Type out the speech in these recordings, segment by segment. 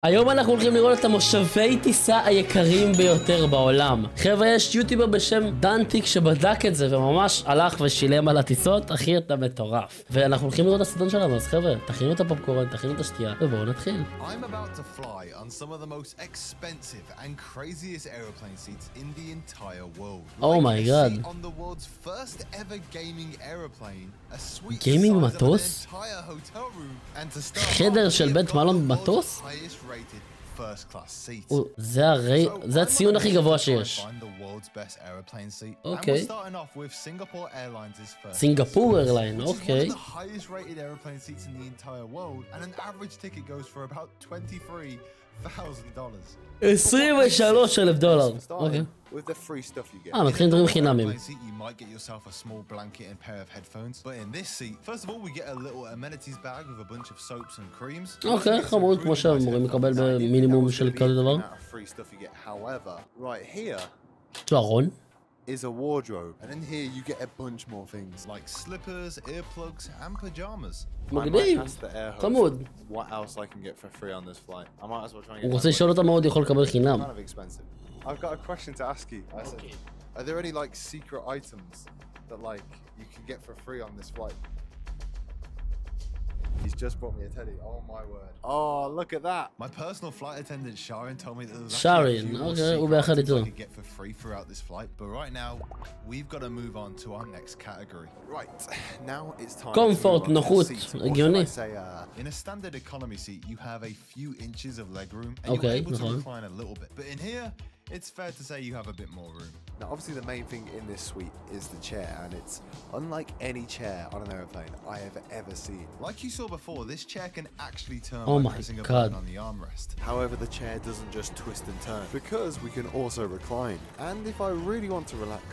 היום אנחנו הולכים לראות את המושבי טיסה היקרים ביותר בעולם. חבר'ה, יש יוטיובר בשם דנטיק שבדק את זה וממש הלך ושילם על הטיסות. אחי, אתה מטורף. ואנחנו הולכים לראות את הסרטון שלנו, אז חבר'ה, תכינו את הפופקורן, תכינו את השתייה, ובואו נתחיל. I'm about to fly on some of the most expensive and craziest airplane seats in the entire world. Oh my god. On the world's first ever gaming airplane, a suite Gaming the size of an במטוס? entire hotel room, and to start חדר off, של we בית have got מלון the world's במטוס? highest rated first class seat. זה הציון הכי גבוה שיש. אוקיי. סינגפור איירליין, אוקיי. $23,000. אוקיי. מתחילים דברים חינמים. אוקיי, חמוד, כמו שאמורים לקבל במינימום של כזה דבר. יש לו ארון? Is a wardrobe, and in here you get a bunch more things like slippers, earplugs, and pajamas. מגניב, חמוד. What else I can get for free on this flight? I might as well try and get. הוא רוצה לשאול אותה מה עוד יכול לקבל חינם. Kind of expensive. I've got a question to ask you. I said, are there any like secret items that like you can get for free on this flight? He's just bought me a teddy. Oh my word. Oh, look at that. My personal flight attendant Sharon told me that there was actually a few more secret items I could get for free throughout this flight. But right now, we've got to move on to our next category. Right. Now it's time Comfort, נוחות, הגיוני. In a standard economy seat, you have a few inches of leg room and you're able to recline a little bit. But in here, it's fair to say you have a bit more room. Now, obviously, the main thing in this suite is the chair, and it's unlike any chair on an airplane I have ever seen. Like you saw before, this chair can actually turn by pressing a button on the armrest. However, the chair doesn't just twist and turn, because we can also recline. And if I really want to relax,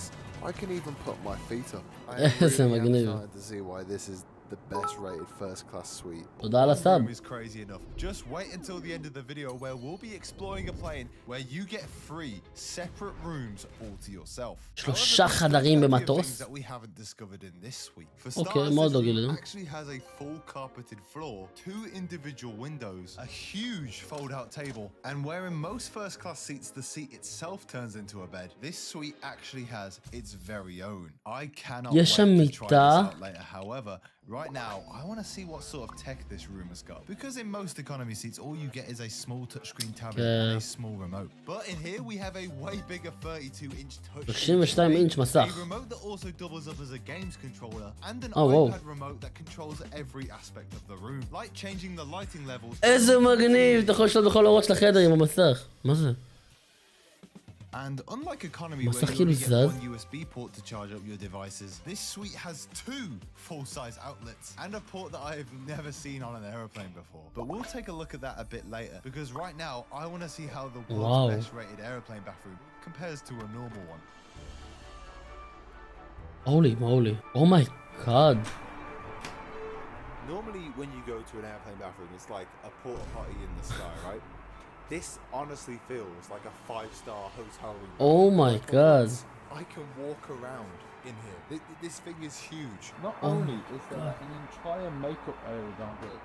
I can even put my feet up. I am really excited to see why this is the best rated first class suite. תודה על הסאב. Is crazy enough. Just wait until the end of the video where we'll be exploring a plane where you get free separate rooms all to yourself. 3 חדרים במטוס. אוקיי, מאוד לא גילינו. Actually has a full carpeted floor, 2 individual windows, a huge fold-out table, and where in most first-class seats the seat itself turns into a bed, this suite actually has its very own. I cannot wait to try this out later. However, right now, I want to see what sort of tech this room has got. Because in most economy seats, all you get is a small touchscreen tablet and a small remote. But in here, we have a way bigger 32-inch touchscreen. 32-inch מסך. A remote that also doubles up as a games controller and an iPad remote that controls every aspect of the room. Like changing the lighting levels. איזה מגניב, אתה יכול לשלוט בכל האורות של החדר עם המסך. מה זה? And unlike economy where you only get one USB port to charge up your devices, this suite has 2 full-size outlets and a port that I have never seen on an airplane before. But we'll take a look at that a bit later, because right now I want to see how the world's best rated airplane bathroom compares to a normal one. Holy moly. Oh my god. Normally when you go to an airplane bathroom, it's like a porta potty in the sky, right? This honestly feels like a 5-star hotel room. Oh my god. I can walk around in here. This thing is huge. Not only is there an entire makeup area down here,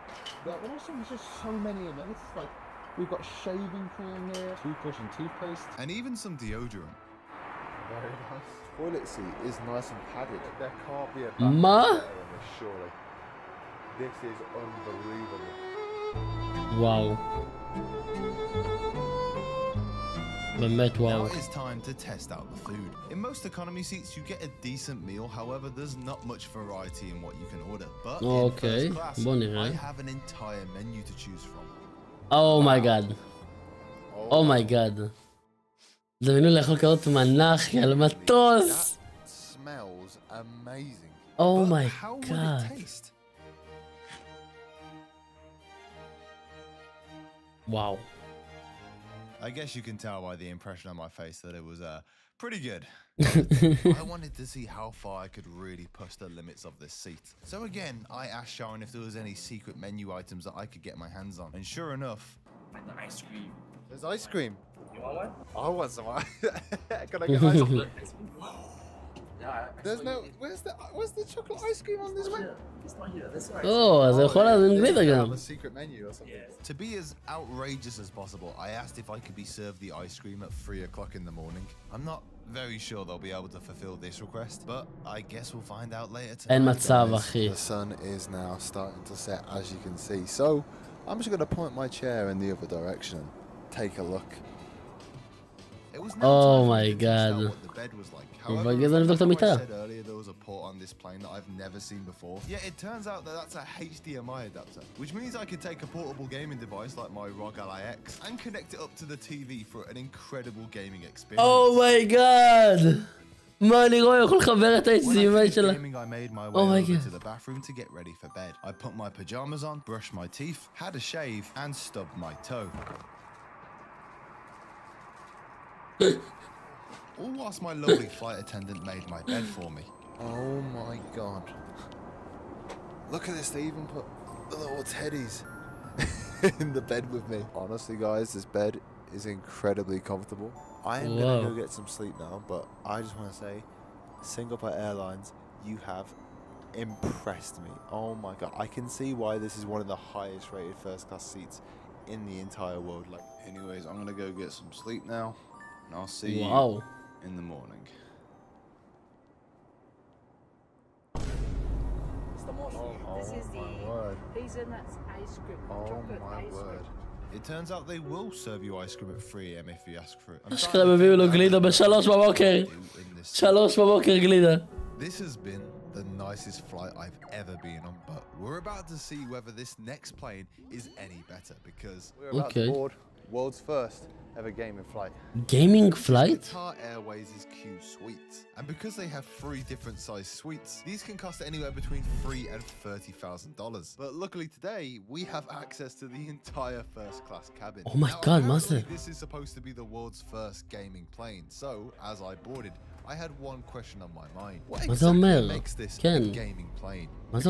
but also there's just so many amenities. Like, we've got shaving cream here, toothbrush and toothpaste. And even some deodorant. Very nice. Toilet seat is nice and padded. There can't be a better in this, surely. This is unbelievable. Wow. באמת וואו. Now it's time to test out the food. In most economy seats you get a decent meal, however there's not much variety in what you can order. But in first class, I have an entire menu to choose from. Oh my god. Oh my god. זה מenu לאכול כזאת מנה אחי על מטוס. That smells amazing. Oh my how would god. it taste? Wow. I guess you can tell by the impression on my face that it was pretty good. I wanted to see how far I could really push the limits of this seat. So again, I asked Sharon if there was any secret menu items that I could get my hands on. And sure enough... And the ice cream. There's ice cream. You want one? I want some. Can I get ice cream? There's no. Where's the chocolate ice cream on this one? אז זה יכול להזמין גלידה גם. A secret menu or something. To be as outrageous as possible, I asked if I could be served the ice cream at 3 o'clock in the morning. I'm not very sure they'll be able to fulfill this request, but I guess we'll find out later tonight. אין מצב, אחי. The sun is now starting to set, as you can see. So I'm just going to point my chair in the other direction and take a look. Oh my god. בגלל זה נבדוק את המיטה. There was a port on this plane that I've never seen before. Yeah, it turns out that that's a HDMI adapter, which means I can take a portable gaming device like my ROG Ally X and connect it up to the TV for an incredible gaming experience. Oh my god. מה אני רואה? יכול לחבר את ה-HDMI שלה. I made my way over to the bathroom to get ready for bed. I put my pajamas on, brushed my teeth, had a shave, and stubbed my toe. All whilst my lovely flight attendant made my bed for me. Oh my god. Look at this, they even put the little teddies in the bed with me. Honestly guys, this bed is incredibly comfortable. I am gonna go get some sleep now, but I just want to say, Singapore Airlines, you have impressed me. Oh my god, I can see why this is one of the highest rated first class seats in the entire world. Like, anyways, I'm gonna go get some sleep now, and I'll see you in the morning. This is the hazelnut ice cream. Chocolate ice cream. It turns out they will serve you ice cream at 3 AM if you ask for it. אשכרה הביאו לו גלידה ב3 בבוקר. 3 בבוקר גלידה. This has been the nicest flight I've ever been on, but we're about to see whether this next plane is any better because we're about to board world's first ever gaming flight. Gaming flight? Qatar Airways' Q Suites. And because they have 3 different size suites, these can cost anywhere between $3,000 and $30,000. But luckily today, we have access to the entire first class cabin. Oh my god, master. This is supposed to be the world's first gaming plane. So, as I boarded, I had one question on my mind. What exactly makes this a gaming plane? Because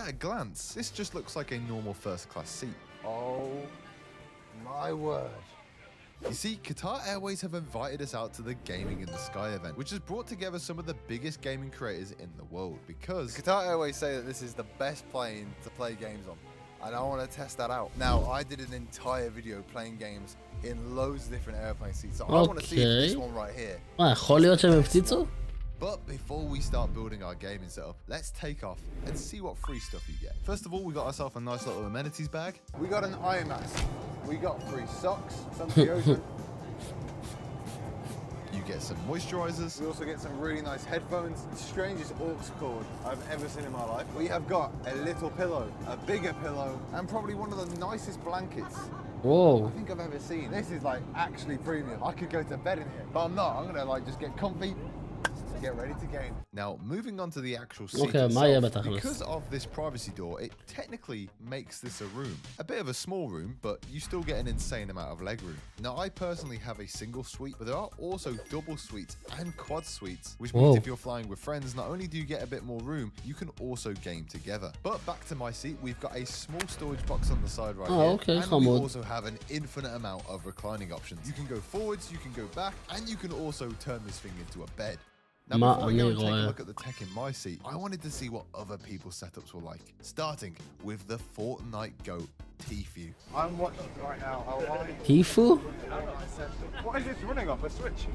at a glance, this just looks like a normal first class seat. Oh my word. You see, Qatar Airways have invited us out to the Gaming in the Sky event, which has brought together some of the biggest gaming creators in the world, because Qatar Airways say that this is the best plane to play games on, and I want to test that out. Now, I did an entire video playing games in loads of different airplane seats, so I want to see if this one right here. יכול להיות שהם הפציצו? But before we start building our gaming setup, let's take off and see what free stuff you get. First of all, we got ourselves a nice little amenities bag. We got an eye mask. We got free socks, some deodorant. You get some moisturizers. We also get some really nice headphones. The strangest aux cord I've ever seen in my life. We have got a little pillow, a bigger pillow, and probably one of the nicest blankets I think I've ever seen. This is like actually premium. I could go to bed in here, but I'm not. I'm gonna like just get comfy. Get ready to game. Now, moving on to the actual seat itself, because of this privacy door, it technically makes this a room. A bit of a small room, but you still get an insane amount of leg room. Now, I personally have a single suite, but there are also double suites and quad suites, which means if you're flying with friends, not only do you get a bit more room, you can also game together. But back to my seat, we've got a small storage box on the side right here, and we also have an infinite amount of reclining options. You can go forwards, you can go back, and you can also turn this thing into a bed. Now, before we go and take a look at the tech in my seat, I wanted to see what other people's setups were like, starting with the Fortnite GOAT, Tfue. I'm watching right now. Tfue? What is this running off a switch?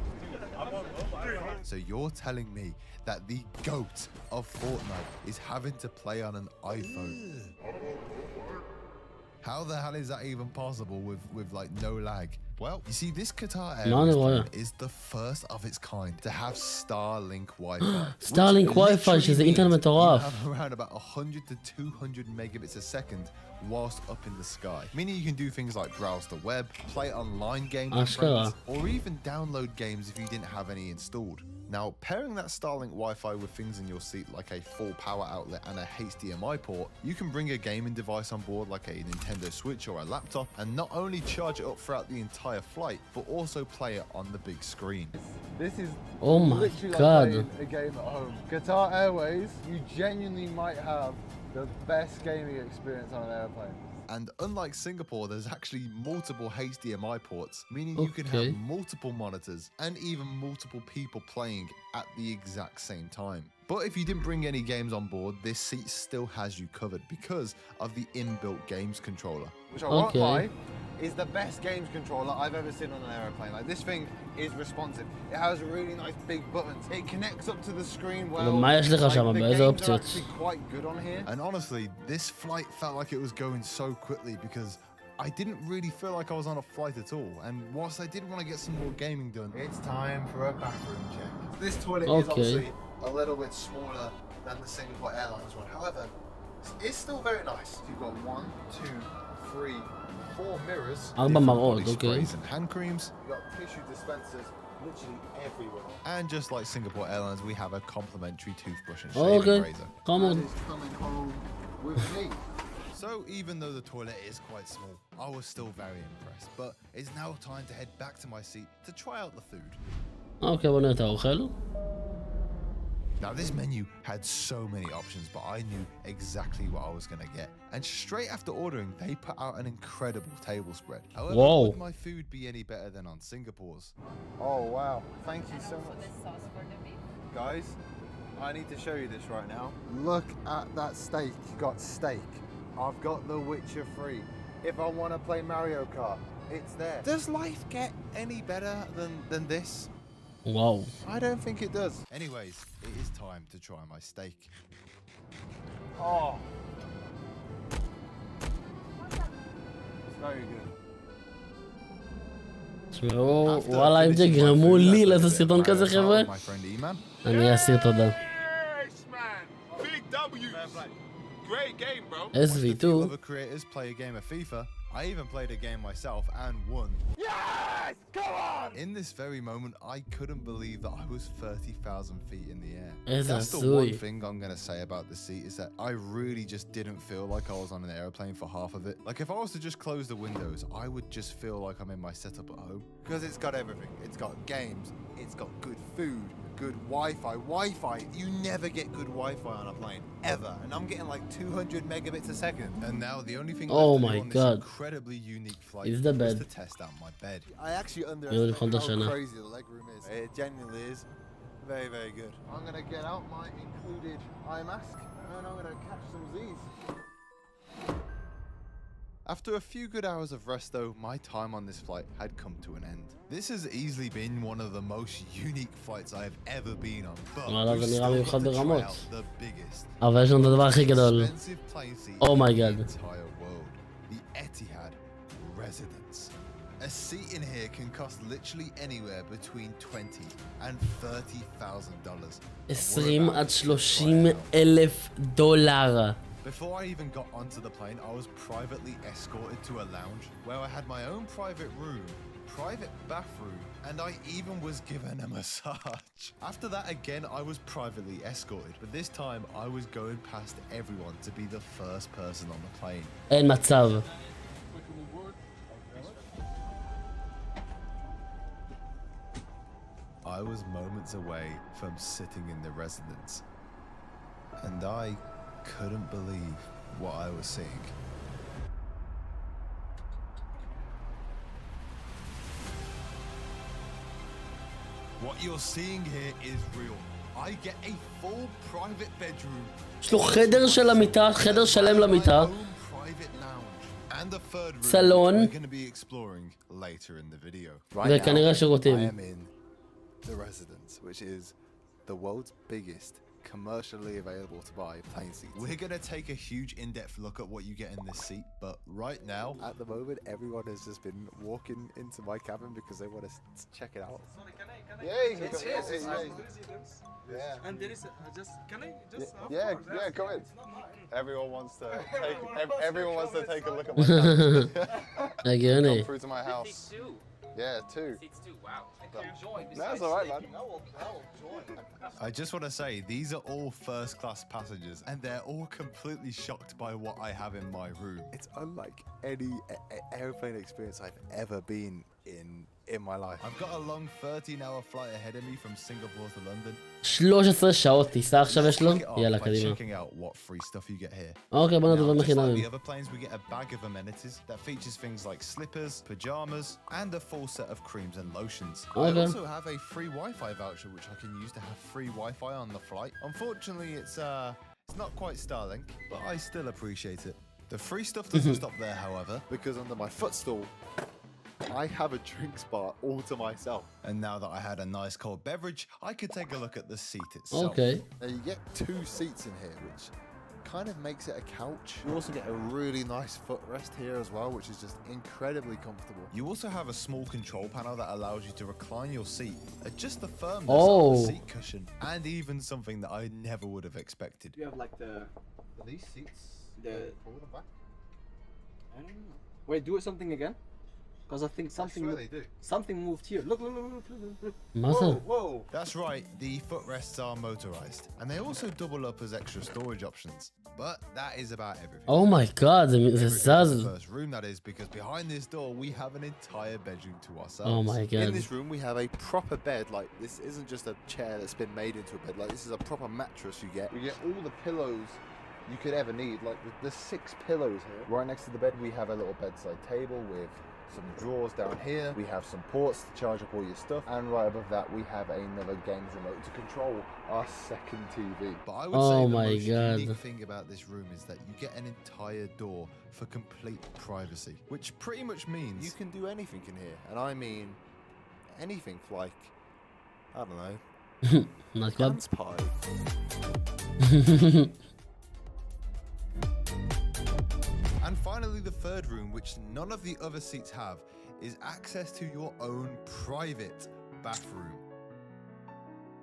So you're telling me that the GOAT of Fortnite is having to play on an iPhone? How the hell is that even possible with like no lag? Well, you see, this Qatar Airways is the first of its kind to have Starlink Wi-Fi. Starlink Wi-Fi, שזה אינטרנט מטורף. You have around about 100 to 200 megabits a second whilst up in the sky. Meaning you can do things like browse the web, play online games with friends, or even download games if you didn't have any installed. Now, pairing that Starlink Wi-Fi with things in your seat like a full power outlet and a HDMI port, you can bring a gaming device on board like a Nintendo Switch or a laptop and not only charge it up throughout the entire flight, but also play it on the big screen. This is literally like playing a game at home. Qatar Airways, you genuinely might have the best gaming experience on an airplane. And unlike Singapore, there's actually multiple HDMI ports, meaning you can have multiple monitors and even multiple people playing at the exact same time. But if you didn't bring any games on board, this seat still has you covered because of the inbuilt games controller. Which I won't lie, is the best games controller I've ever seen on an aeroplane. Like, this thing is responsive. It has really nice big buttons. It connects up to the screen well. Like, the games are actually quite good on here. And honestly, this flight felt like it was going so quickly because I didn't really feel like I was on a flight at all. And whilst I did want to get some more gaming done, it's time for a bathroom check. This toilet is obviously a little bit smaller than the Singapore Airlines one. However, it's still very nice. You've got 1, 2, 3, 4 mirrors, body sprays and hand creams. You've got tissue dispensers literally everywhere. And just like Singapore Airlines, we have a complimentary toothbrush and shaving razor. Come on. That is coming home with me. So even though the toilet is quite small, I was still very impressed. But it's now time to head back to my seat to try out the food. Okay, בוא נראה את האוכל. Now this menu had so many options, but I knew exactly what I was going to get. And straight after ordering, they put out an incredible table spread. However, would my food be any better than on Singapore's? Oh wow, thank you so much. Guys, I need to show you this right now. Look at that steak. You got steak. I've got The Witcher 3. If I want to play Mario Kart, it's there. Does life get any better than this? Wow. I don't think it does. Anyways, it is time to try my steak. Oh. It's very good. תשמעו, וואלה, אם תגרמו לי לעשות סרטון כזה, חבר'ה, אני אסיר תודה. SV2. Other creators play a game of FIFA. I even played a game myself and won. Yes! Come on! In this very moment, I couldn't believe that I was 30,000 feet in the air. That's the one thing I'm going to say about this seat is that I really just didn't feel like I was on an airplane for half of it. Like if I was to just close the windows, I would just feel like I'm in my setup at home. Because it's got everything. It's got games. It's got good food. Good Wi-Fi. You never get good Wi-Fi on a plane, ever. And I'm getting like 200 megabits a second. And now the only thing left to do on this incredibly unique flight is to test out my bed. I actually underestimate how crazy the legroom is. It genuinely is very, very good. I'm gonna get out my included eye mask and I'm gonna catch some Z's. After a few good hours of rest though, my time on this flight had come to an end. This has easily been one of the most unique flights I have ever been on, but we still got to try out the biggest, expensive plane seat in the entire world, the Etihad Residence. A seat in here can cost literally anywhere between $20,000 and $30,000. $20,000 עד $30,000. Before I even got onto the plane, I was privately escorted to a lounge where I had my own private room, private bathroom, and I even was given a massage. After that, again, I was privately escorted, but this time I was going past everyone to be the first person on the plane. אין מצב. I was moments away from sitting in the residence, and I couldn't believe what I was seeing. What you're seeing here is real. I get a full private bedroom. יש לו חדר של המיטה, חדר שלם למיטה. And the third room סלון. we're going to be exploring later in the video. וכנראה שירותים. I am in the residence, which is the world's biggest commercially available to buy plane seats. We're going to take a huge in-depth look at what you get in this seat, but right now, at the moment, everyone has just been walking into my cabin because they want to check it out. Yeah, and there is just can I just come in. Everyone wants to take a look at my cabin. Come through to my house. Yeah, 2. Wow. That's all right, man. I just want to say, these are all first-class passengers, and they're all completely shocked by what I have in my room. It's unlike any airplane experience I've ever been in my life. I've got a long 13-hour flight ahead of me from Singapore to London. 13 שעות טיסה עכשיו יש לו? יאללה, קדימה. אוקיי, בוא נדבר בחינמים. The other planes, we get a bag of amenities that features things like slippers, pajamas, and a full set of creams and lotions. I also have a free Wi-Fi voucher, which I can use to have free Wi-Fi on the flight. Unfortunately, it's not quite Starlink, but I still appreciate it. The free stuff doesn't stop there, however, because under my footstool, I have a drinks bar all to myself. And now that I had a nice cold beverage, I could take a look at the seat itself. Okay. Now you get 2 seats in here, which kind of makes it a couch. You also get a really nice footrest here as well, which is just incredibly comfortable. You also have a small control panel that allows you to recline your seat, adjust the firmness of the seat cushion, and even something that I never would have expected. You have like these seats forward and back? I don't know. Wait, do it something again? Because I think something moved here. Look. Whoa. That's right, the footrests are motorized, and they also double up as extra storage options. But that is about everything. Oh my god, זה זז. The first room, that is, because behind this door we have an entire bedroom to ourselves. Oh my god. In this room we have a proper bed. Like, this isn't just a chair that's been made into a bed. Like, this is a proper mattress you get. You get all the pillows you could ever need. Like, the 6 pillows here. Right next to the bed we have a little bedside table with some drawers down here. We have some ports to charge up all your stuff, and right above that we have another games remote to control our second TV. But I would say the most unique thing about this room is that you get an entire door for complete privacy, which pretty much means you can do anything in here, and I mean anything. Like, I don't know, dance party. And finally, the third room, which none of the other seats have, is access to your own private bathroom.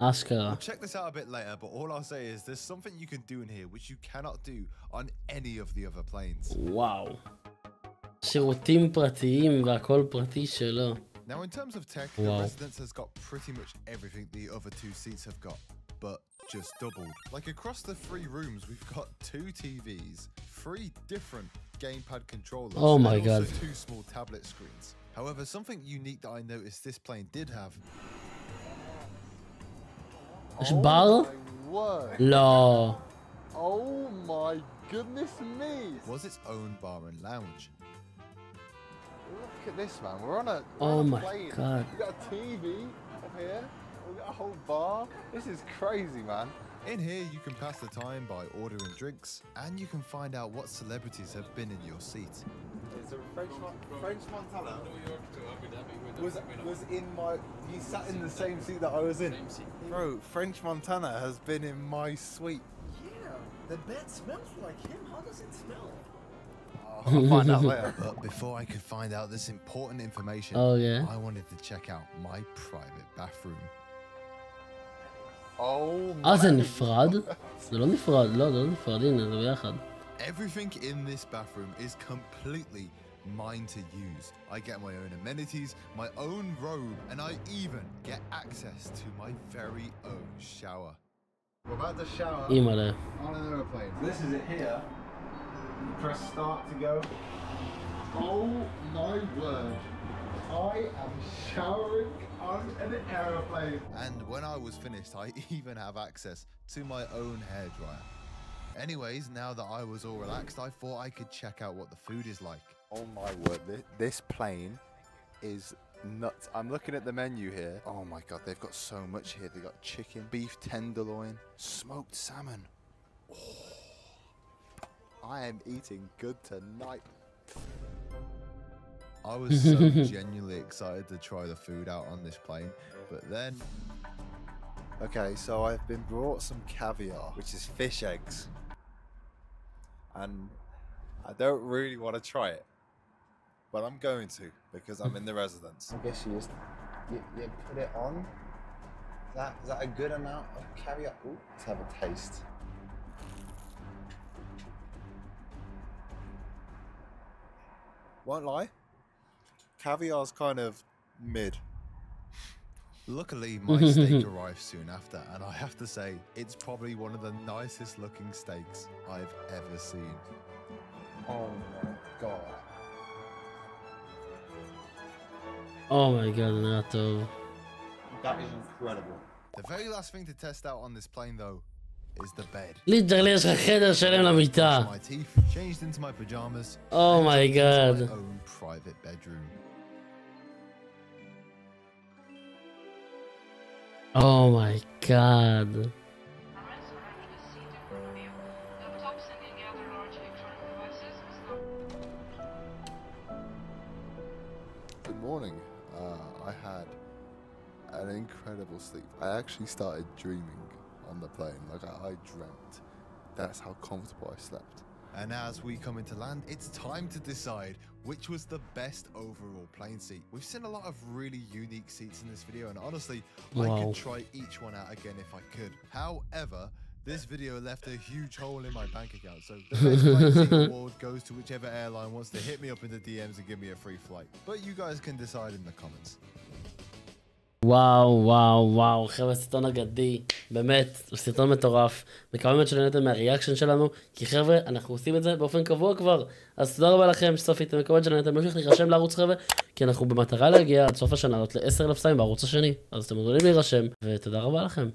Ashkara. We'll check this out a bit later, but all I'll say is there's something you can do in here which you cannot do on any of the other planes. וואו. שירותים פרטיים והכל פרטי שלו. Now, in terms of tech, the Residence has got pretty much everything the other 2 seats have got, but just doubled. Like, across the 3 rooms, we've got 2 TVs, 3 different gamepad controllers, oh my god, also 2 small tablet screens. However, something unique that I noticed this plane did have. יש בר? לא. Oh my goodness me! Was its own bar and lounge. Look at this, man. We're on a my god. We got a TV up here. We got a whole bar. This is crazy, man. In here, you can pass the time by ordering drinks, and you can find out what celebrities have been in your seat. It's a French Montana. Was in my. He sat in the same seat that I was in. Bro, French Montana has been in my suite. Yeah, the bed smells like him. How does it smell? I'll find out later. But before I could find out this important information, I wanted to check out my private bathroom. זה נפרד? זה לא נפרד, לא, זה לא נפרד, הנה, זה ביחד. Everything in this bathroom is completely mine to use. I get my own amenities, my own robe, and I even get access to my very own shower. We're about to shower אימא'לה. on an aeroplane. This is it here. You press start to go. Oh my word. I am showering on an aeroplane. And when I was finished, I even have access to my own hairdryer. Anyways, now that I was all relaxed, I thought I could check out what the food is like. Oh my word, this plane is nuts. I'm looking at the menu here. Oh my god, they've got so much here. They've got chicken, beef tenderloin, smoked salmon. Oh, I am eating good tonight. I was so genuinely excited to try the food out on this plane, but then... Okay, so I've been brought some caviar, which is fish eggs. And I don't really want to try it, but I'm going to, because I'm in the Residence. I guess you just, you put it on. Is that a good amount of caviar? Ooh, let's have a taste. Won't lie. Caviar's kind of mid. Luckily, my steak arrived soon after, and I have to say, it's probably one of the nicest looking steaks I've ever seen. Oh my god. אומייגאד, זה נראה טוב. That is incredible. The very last thing to test out on this plane though is the bed. ליטרלי יש לך חדר שלם למיטה. My teeth, changed into my pajamas. אומייגאד. My own private bedroom. אומייגאד. Good morning. I had an incredible sleep. I actually started dreaming on the plane. Like I dreamt. That's how comfortable I slept. And as we come into land, it's time to decide which was the best overall plane seat. We've seen a lot of really unique seats in this video, and honestly, I could try each one out again if I could. However, this video left a huge hole in my bank account, so the best plane seat award goes to whichever airline wants to hit me up in the DMs and give me a free flight. But you guys can decide in the comments. וואו, וואו, וואו, חבר'ה, סרטון אגדי, באמת, סרטון מטורף, מקווה באמת שנהנתם מהריאקשן שלנו, כי חבר'ה, אנחנו עושים את זה באופן קבוע כבר, אז תודה רבה לכם שצפיתם, מקווה שנהנתם, ממשיך להירשם לערוץ חבר'ה, כי אנחנו במטרה להגיע עד סוף השנה הזאת ל10,000 סאבים בערוץ השני, אז אתם מוזמנים להירשם, ותודה רבה לכם.